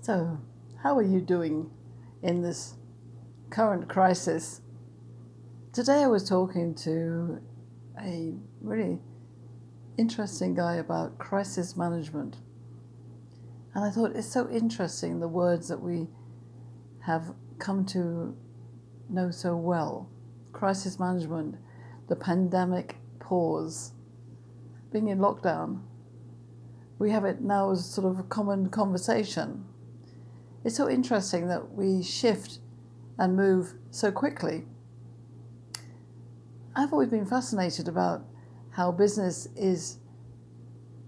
So, how are you doing in this current crisis? Today I was talking to a really interesting guy about crisis management. And I thought it's so interesting the words that we have come to know so well. Crisis management, the pandemic pause, being in lockdown. We have it now as sort of a common conversation. It's so interesting that we shift and move so quickly. I've always been fascinated about how business is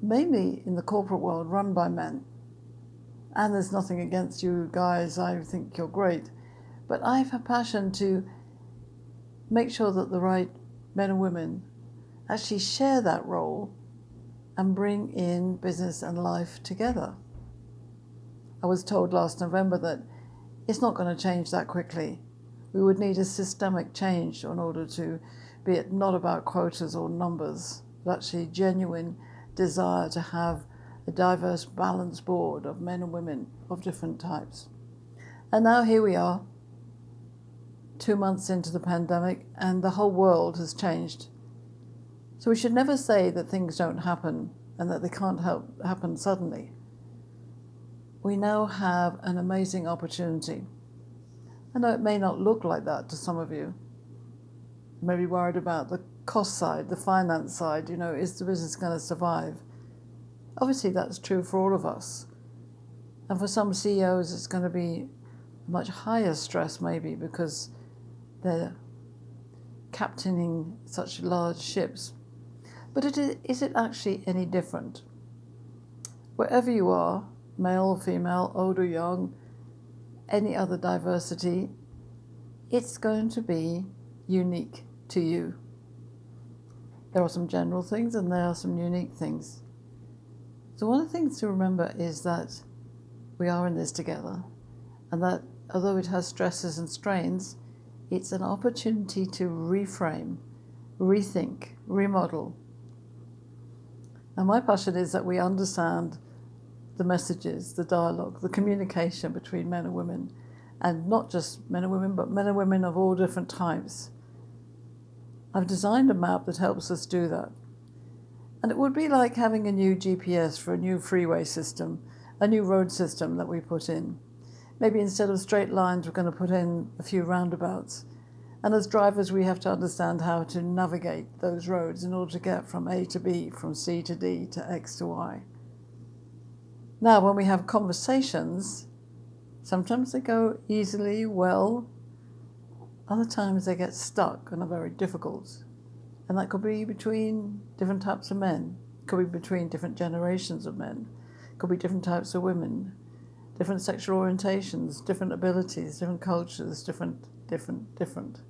mainly in the corporate world run by men. And there's nothing against you guys, I think you're great. But I have a passion to make sure that the right men and women actually share that role and bring in business and life together. I was told last November that it's not going to change that quickly. We would need a systemic change in order to be it not about quotas or numbers, but actually genuine desire to have a diverse, balanced board of men and women of different types. And now here we are, 2 months into the pandemic, and the whole world has changed. So we should never say that things don't happen and that they can't happen suddenly. We now have an amazing opportunity. I know it may not look like that to some of you. You may be worried about the cost side, the finance side, is the business going to survive? Obviously that's true for all of us. And for some CEOs it's going to be a much higher stress maybe because they're captaining such large ships. But is it actually any different? Wherever you are, male or female, old or young, any other diversity, it's going to be unique to you. There are some general things and there are some unique things. So one of the things to remember is that we are in this together, and that although it has stresses and strains, it's an opportunity to reframe, rethink, remodel. And my passion is that we understand the messages, the dialogue, the communication between men and women, and not just men and women, but men and women of all different types. I've designed a map that helps us do that. And it would be like having a new GPS for a new freeway system, a new road system that we put in. Maybe instead of straight lines, we're going to put in a few roundabouts. And as drivers, we have to understand how to navigate those roads in order to get from A to B, from C to D, to X to Y. Now, when we have conversations, sometimes they go easily, well. Other times they get stuck and are very difficult. And that could be between different types of men. It could be between different generations of men. It could be different types of women, different sexual orientations, different abilities, different cultures, different. The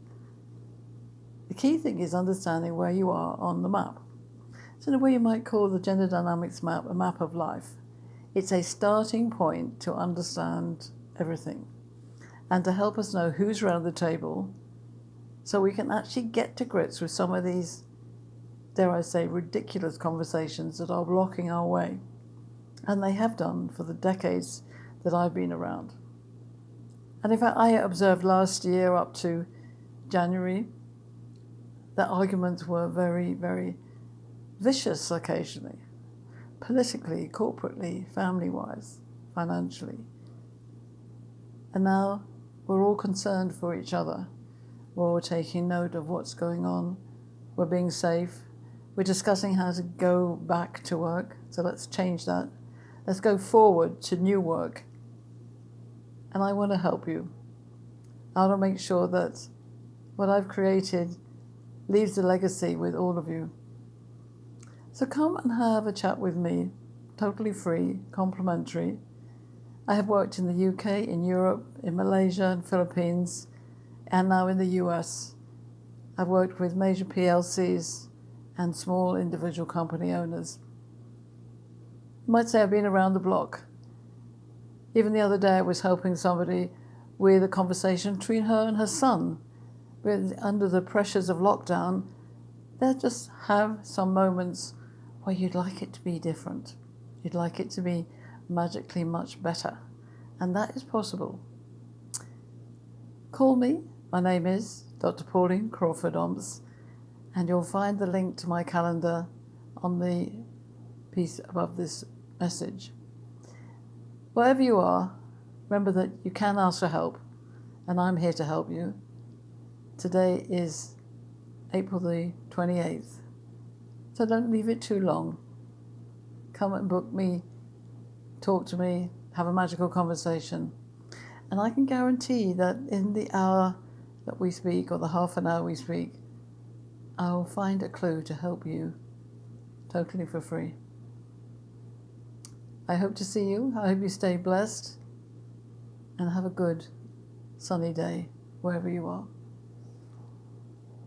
key thing is understanding where you are on the map. So in a way you might call the gender dynamics map a map of life. It's a starting point to understand everything and to help us know who's around the table so we can actually get to grips with some of these, dare I say, ridiculous conversations that are blocking our way. And they have done for the decades that I've been around. And in fact, I observed last year up to January that arguments were very, very vicious occasionally, politically, corporately, family-wise, financially. And now we're all concerned for each other. We're all taking note of what's going on. We're being safe. We're discussing how to go back to work. So let's change that. Let's go forward to new work. And I want to help you. I want to make sure that what I've created leaves a legacy with all of you. So come and have a chat with me, totally free, complimentary. I have worked in the UK, in Europe, in Malaysia and Philippines, and now in the US. I've worked with major PLCs and small individual company owners. You might say I've been around the block. Even the other day I was helping somebody with a conversation between her and her son. Under the pressures of lockdown, they just have some moments where you'd like it to be different. You'd like it to be magically much better. And that is possible. Call me. My name is Dr. Pauline Crawford-Omps, and you'll find the link to my calendar on the piece above this message. Wherever you are, remember that you can ask for help, and I'm here to help you. Today is April the 28th, so don't leave it too long. Come and book me, talk to me, have a magical conversation. And I can guarantee that in the hour that we speak, or the half an hour we speak, I will find a clue to help you totally for free. I hope to see you. I hope you stay blessed and have a good sunny day wherever you are.